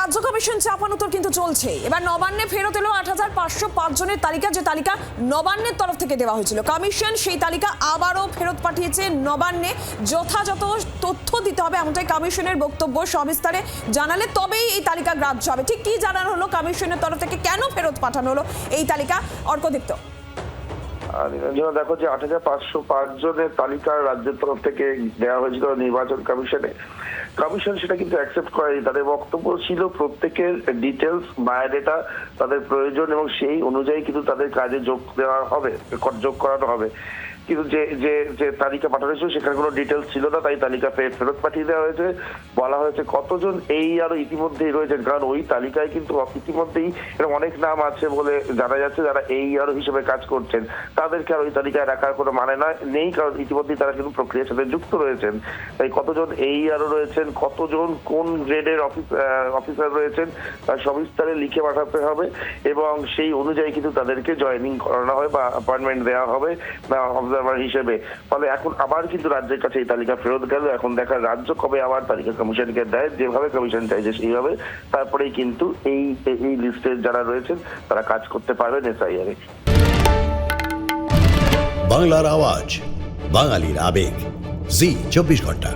রাজ্য কমিশন চাপানোতর কিন্তু চলছে। এবার নবান্নে ফেরত এলো ৮৫০৫ জনের তালিকা, যে তালিকা নবান্নের তরফ থেকে দেওয়া হয়েছিল। কমিশন সেই তালিকা আবারও ফেরত পাঠিয়েছে নবান্নে। যথাযথ তথ্য দিতে হবে, এমনটাই কমিশনের বক্তব্য। সবিস্তারে জানালে তবেই এই তালিকা গ্রাহ্য হবে। ঠিক কি জানানো হলো কমিশনের তরফ থেকে, কেন ফেরত পাঠানো হলো এই তালিকা? অর্কদীপ্ত। দেখো যে ৮৫০৫ জনের তালিকা রাজ্যের তরফ থেকে দেওয়া হয়েছিল নির্বাচন কমিশনে। কমিশন সেটা কিন্তু অ্যাকসেপ্ট করেনি। তাদের বক্তব্য ছিল প্রত্যেকের ডিটেলস, বায়োডেটা তাদের প্রয়োজন এবং সেই অনুযায়ী কিন্তু তাদের কাজে যোগ দেওয়া হবে, যোগ করানো হবে। কিন্তু যে যে যে তালিকা পাঠানো হয়েছিল সেখানে কোনো ডিটেলস ছিল না, তাই তালিকা ফেরত পাঠিয়ে দেওয়া হয়েছে। বলা হয়েছে কতজন এই আরো ইতিমধ্যেই রয়েছেন, কারণ ওই তালিকায় কিন্তু ইতিমধ্যেই এরকম অনেক নাম আছে বলে জানা যাচ্ছে যারা এই আরো হিসেবে কাজ করছেন। তাদেরকে আর ওই তালিকায় রাখার কোনো মানে নেই, কারণ ইতিমধ্যেই তারা কিন্তু প্রক্রিয়ার সাথে যুক্ত রয়েছেন। তাই কতজন এই আরো রয়েছেন, কতজন কোন গ্রেডের অফিসার রয়েছেন তার সবিস্তারে লিখে পাঠাতে হবে এবং সেই অনুযায়ী কিন্তু তাদেরকে জয়েনিং করানো হবে বা অ্যাপয়েন্টমেন্ট দেওয়া হবে বা অবজারভার হিসেবে। ফলে এখন আবার কিন্তু রাজ্যের কাছে এই তালিকা ফেরত গেল। এখন দেখা রাজ্য কবে আবার তালিকা কমিশনকে দেয়, যেভাবে কমিশন চাইছে সেইভাবে। তারপরেই কিন্তু এই লিস্টের যারা রয়েছেন তারা কাজ করতে পারবেন এসআইআর এ। বাংলার আওয়াজ, বাঙালির আবেগ, জি ২৪ ঘন্টা।